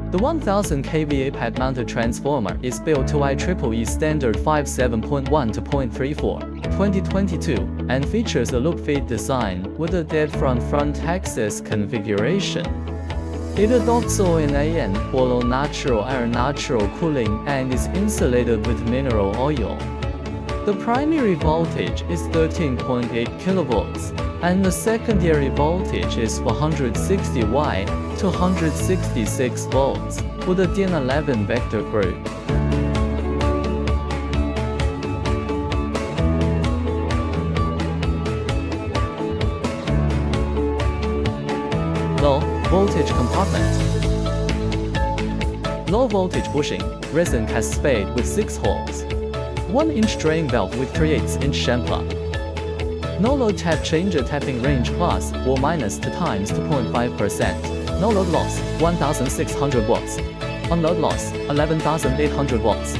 The 1000 kVA pad-mounted transformer is built to IEEE Std C57.12.34-2022 and features a loop-feed design with a dead front axis configuration. It adopts ONAN or low natural air natural cooling and is insulated with mineral oil. The primary voltage is 13.8 kV, and the secondary voltage is 460 Y to 166 volts, with a DIN11 vector group. Low voltage compartment. Low voltage bushing, resin cast spade with 6 holes. 1-inch drain valve with 3/8-inch chamfer. No load tap changer tapping range plus or minus 2 times 2.5%. No load loss, 1600 watts. On load loss, 11,800 watts.